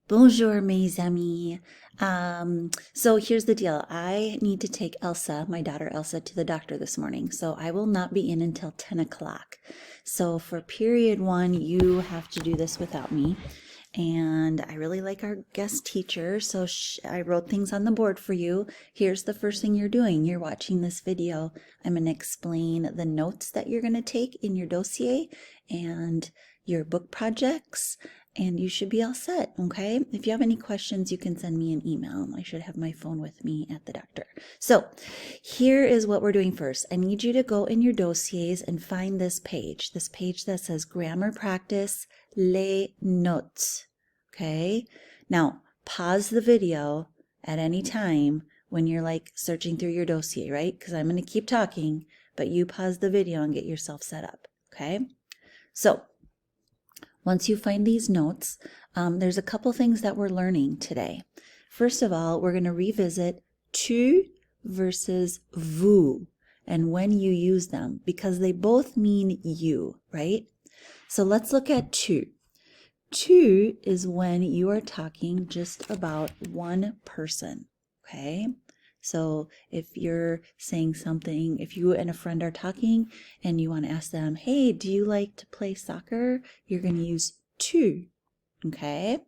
Bonjour, mes amis. So here's the deal. I need to take Elsa, my daughter Elsa, to the doctor this morning. So I will not be in until 10 o'clock. So for period one, you have to do this without me. And I really like our guest teacher, so I wrote things on the board for you. Here's the first thing you're doing. You're watching this video. I'm going to explain the notes that you're going to take in your dossier and your book projects, and you should be all set, okay? If you have any questions, you can send me an email. I should have my phone with me at the doctor. So here is what we're doing first. I need you to go in your dossiers and find this page that says Grammar Practice, les notes. Okay, now pause the video at any time when you're like searching through your dossier, right? Because I'm going to keep talking, but you pause the video and get yourself set up. Okay, so once you find these notes, there's a couple things that we're learning today. First of all, we're going to revisit tu versus vous and when you use them, because they both mean you, right? So let's look at tu. Tu is when you are talking just about one person, okay? So if you're saying something, if you and a friend are talking and you want to ask them, hey, do you like to play soccer? You're going to use tu, okay?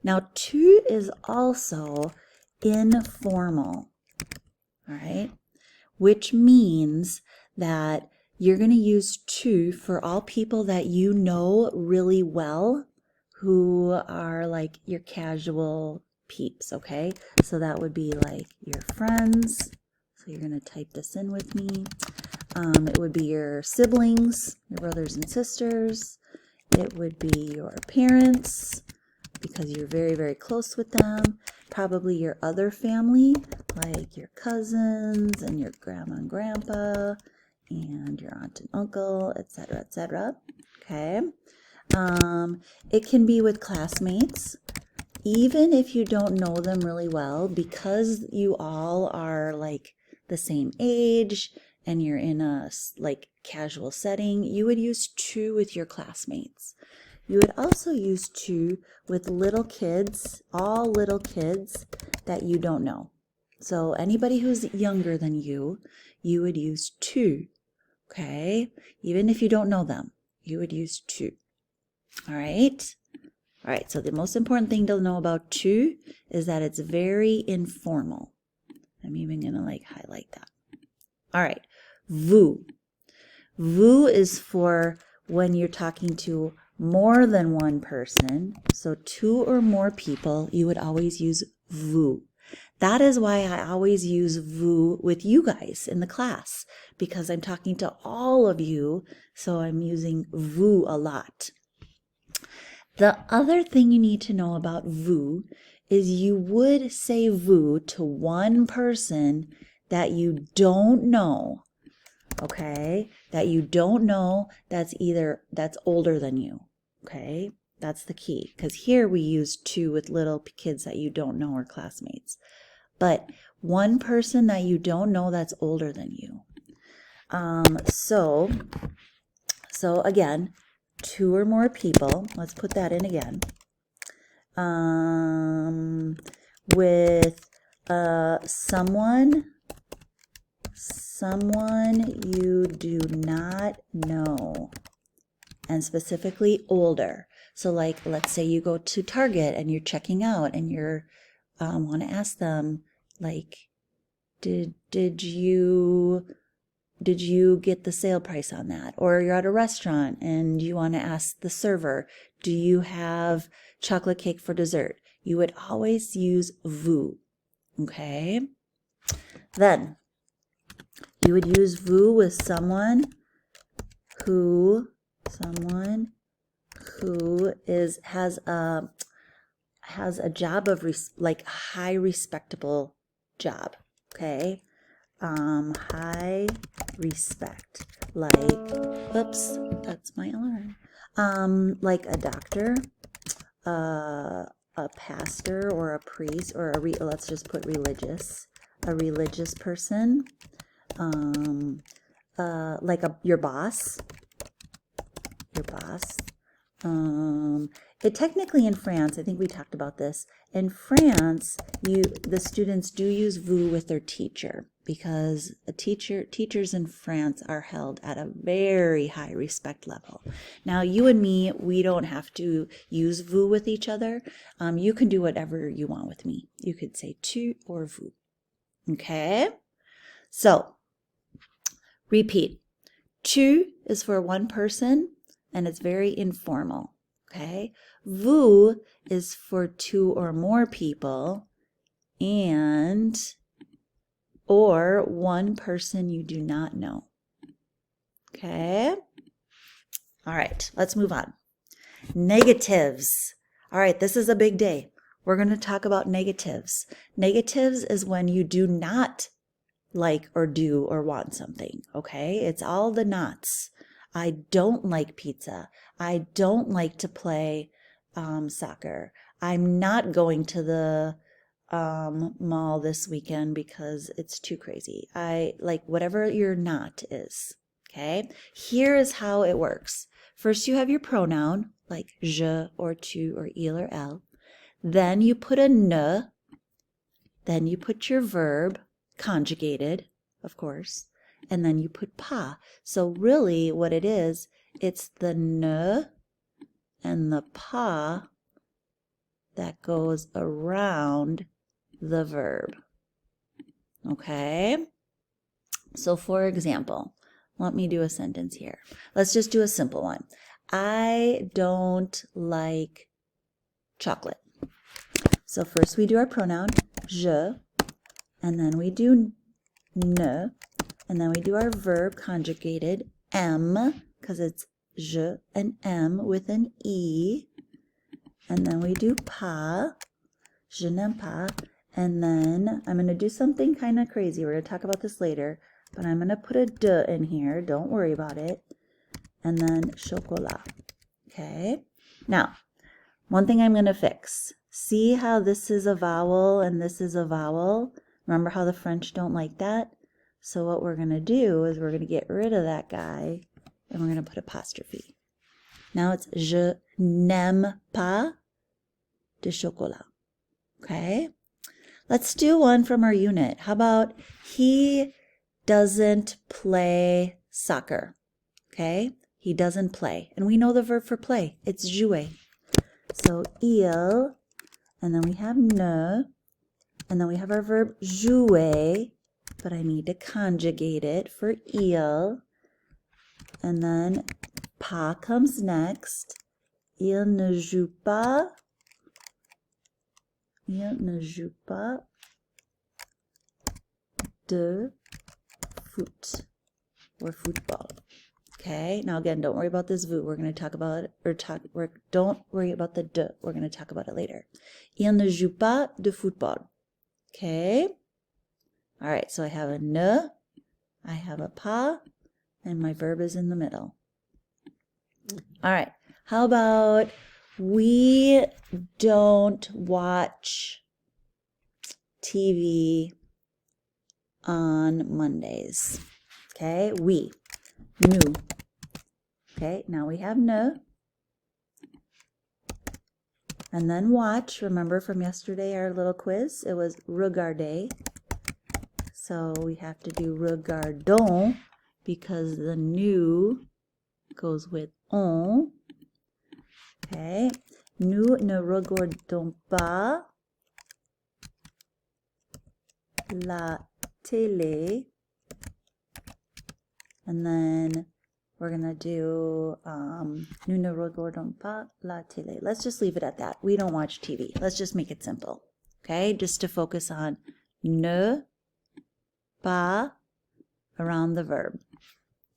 Now, tu is also informal, all right? Which means that you're going to use tu for all people that you know really well who are like your casual peeps, okay? So that would be like your friends. So you're going to type this in with me. It would be your siblings, your brothers and sisters. It would be your parents because you're very, very close with them. Probably your other family, like your cousins and your grandma and grandpa and your aunt and uncle, etc., etc. Okay. It can be with classmates, even if you don't know them really well, because you all are like the same age and you're in a like casual setting. You would use tu with your classmates. You would also use tu with little kids, all little kids that you don't know. So anybody who's younger than you would use tu, okay? Even if you don't know them, you would use tu. All right? All right, so the most important thing to know about tu is that it's very informal. I'm even going to like highlight that. All right, vous. Vous is for when you're talking to more than one person, so two or more people, you would always use vous. That is why I always use vous with you guys in the class, because I'm talking to all of you, so I'm using vous a lot. The other thing you need to know about vous is you would say vous to one person that you don't know, okay? That you don't know, that's older than you, okay? That's the key, because here we use tu with little kids that you don't know or classmates. But one person that you don't know that's older than you. So again, two or more people, let's put that in again, with someone you do not know, and specifically older. So like, let's say you go to Target and you're checking out and you're want to ask them like, did you get the sale price on that? Or you're at a restaurant and you want to ask the server, do you have chocolate cake for dessert? You would always use vous, okay? Then you would use vous with someone who has a job of like high respectable job, okay? High respect, like, oops, that's my alarm. Like a doctor, a pastor or a priest, or let's just put religious, a religious person, like your boss, technically in France, I think we talked about this. In France, the students do use vous with their teacher because teachers in France are held at a very high respect level. Now, you and me, we don't have to use vous with each other. You can do whatever you want with me. You could say tu or vous. Okay? So, repeat. Tu is for one person, and it's very informal. Okay? Vous is for two or more people, or one person you do not know. Okay? All right, let's move on. Negatives. All right, this is a big day. We're going to talk about negatives. Negatives is when you do not like or do or want something, okay? It's all the nots. I don't like pizza. I don't like to play soccer. I'm not going to the mall this weekend because it's too crazy. I like whatever your not is, okay? Here is how it works. First, you have your pronoun, like je or tu or il or elle. Then you put a ne. Then you put your verb, conjugated, of course. And then you put pas. So really what it is, it's the ne and the pas that goes around the verb. Okay? So for example, let me do a sentence here. Let's just do a simple one. I don't like chocolate. So first we do our pronoun, je, and then we do ne, and then we do our verb conjugated, aime, because it's je and aime with an e, and then we do pas, je n'aime pas, and then I'm going to do something kind of crazy. We're going to talk about this later, but I'm going to put a de in here. Don't worry about it. And then chocolat. Okay? Now, one thing I'm going to fix. See how this is a vowel and this is a vowel? Remember how the French don't like that? So what we're going to do is we're going to get rid of that guy and we're going to put apostrophe. Now it's je n'aime pas de chocolat. Okay? Let's do one from our unit. How about he doesn't play soccer? Okay? He doesn't play. And we know the verb for play. It's jouer. So il, and then we have ne, and then we have our verb jouer, but I need to conjugate it for il. And then pas comes next. Il ne joue pas. Il ne joue pas de foot or football. Okay, now again, don't worry about this vous. We're going to talk about it, don't worry about the de. We're going to talk about it later. Il ne joue pas de football. Okay. All right, so I have a ne, I have a pas, and my verb is in the middle. All right, how about we don't watch TV on Mondays. Okay, we, nous. Okay, now we have ne. And then watch. Remember from yesterday, our little quiz? It was regarder. So we have to do regardons because the nous goes with on. Okay. Nous ne regardons pas la télé. And then we're going to do nous ne regardons pas la télé. Let's just leave it at that. We don't watch TV. Let's just make it simple. Okay? Just to focus on ne pas around the verb.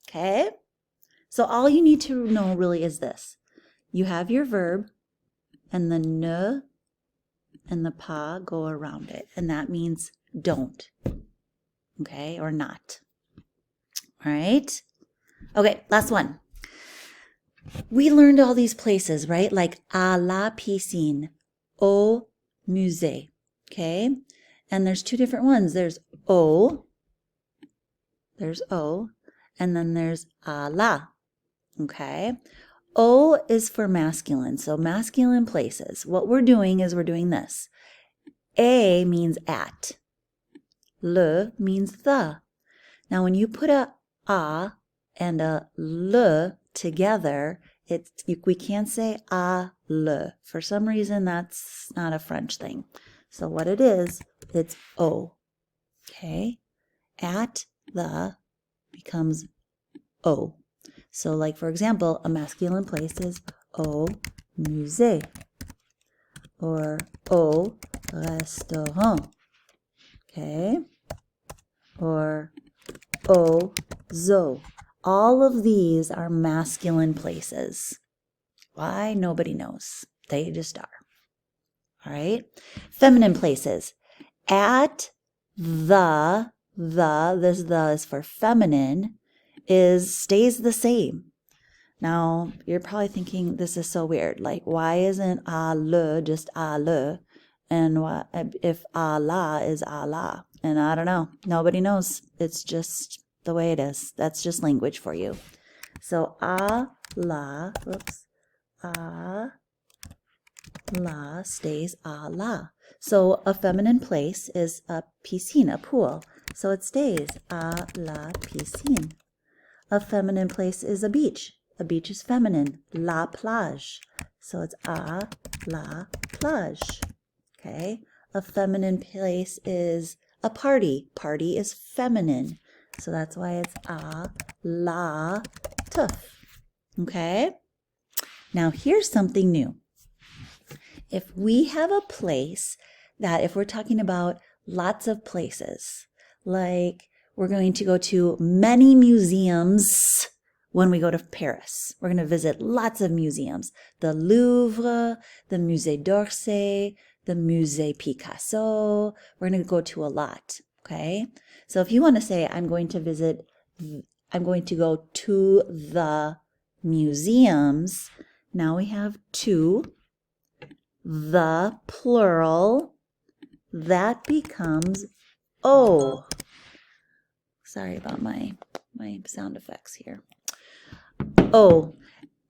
Okay? So all you need to know really is this. You have your verb and the ne and the pas go around it. And that means don't. Okay? Or not. All right? Okay, last one. We learned all these places, right? Like à la piscine, au musée. Okay? And there's two different ones. There's au, and then there's à la. Okay? O is for masculine, so masculine places. What we're doing is we're doing this. A means at. Le means the. Now when you put a and a le together, we can't say a le. For some reason, that's not a French thing. So what it is, it's O. Okay? At the becomes O. So like, for example, a masculine place is au musée or au restaurant. Okay? Or au zoo. All of these are masculine places. Why? Nobody knows. They just are. All right? Feminine places. At this the is for feminine, stays the same. Now, you're probably thinking this is so weird. Like, why isn't a le just a le? And if a la is a la? And I don't know. Nobody knows. It's just the way it is. That's just language for you. So a la stays a la. So a feminine place is a piscine, a pool. So it stays a la piscine. A feminine place is a beach. A beach is feminine, la plage. So it's a la plage. Okay. A feminine place is a party. Party is feminine. So that's why it's a la teuf. Okay. Now here's something new. If we have a place that, if we're talking about lots of places, like we're going to go to many museums when we go to Paris. We're going to visit lots of museums. The Louvre, the Musée d'Orsay, the Musée Picasso. We're going to go to a lot, okay? So if you want to say, I'm going to go to the museums, now we have to, the plural, that becomes O. Sorry about my sound effects here. O.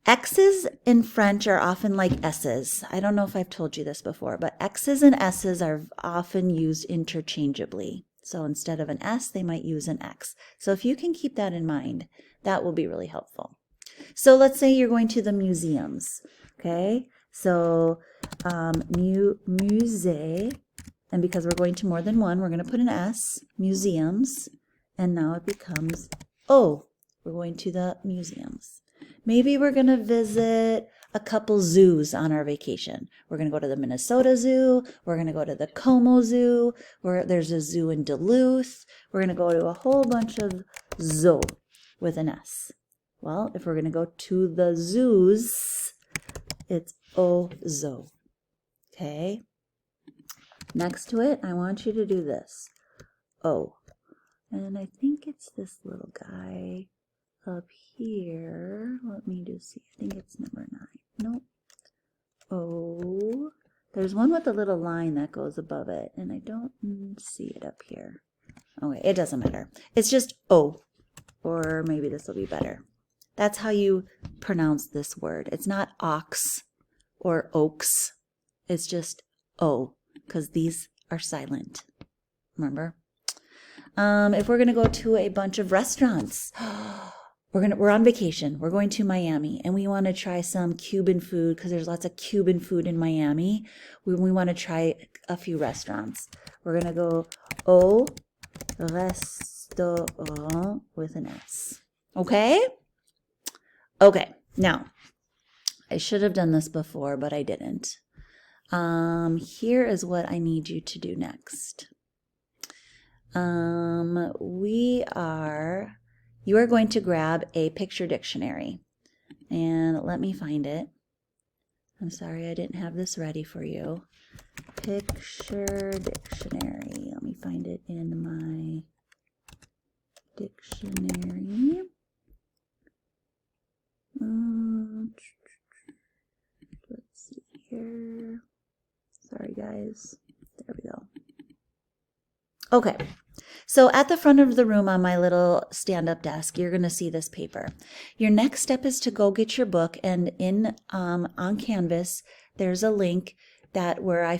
X's in French are often like S's. I don't know if I've told you this before, but X's and S's are often used interchangeably. So instead of an S, they might use an X. So if you can keep that in mind, that will be really helpful. So let's say you're going to the museums, okay? So musée, and because we're going to more than one, we're going to put an S, museums, and now it becomes O. We're going to the museums. Maybe we're going to visit a couple zoos on our vacation. We're going to go to the Minnesota Zoo. We're going to go to the Como Zoo. There's a zoo in Duluth. We're going to go to a whole bunch of zoo with an S. Well, if we're going to go to the zoos, it's O zoo. Okay? Next to it, I want you to do this. O. And I think it's this little guy up here. Let me just see. I think it's number 9. Nope. O. There's one with a little line that goes above it, and I don't see it up here. Okay, it doesn't matter. It's just O. Or maybe this will be better. That's how you pronounce this word. It's not ox or oaks. It's just O, because these are silent. Remember? If we're going to go to a bunch of restaurants, we're on vacation. We're going to Miami, and we want to try some Cuban food because there's lots of Cuban food in Miami. We want to try a few restaurants. We're going to go au restaurant with an S. Okay? Okay. Now, I should have done this before, but I didn't. Here is what I need you to do next. You are going to grab a picture dictionary, and let me find it. I'm sorry I didn't have this ready for you. Picture dictionary. Let me find it in my dictionary. Let's see here. Sorry guys. There we go. Okay, So at the front of the room on my little stand-up desk, you're going to see this paper. Your next step is to go get your book, and in on Canvas, there's a link where I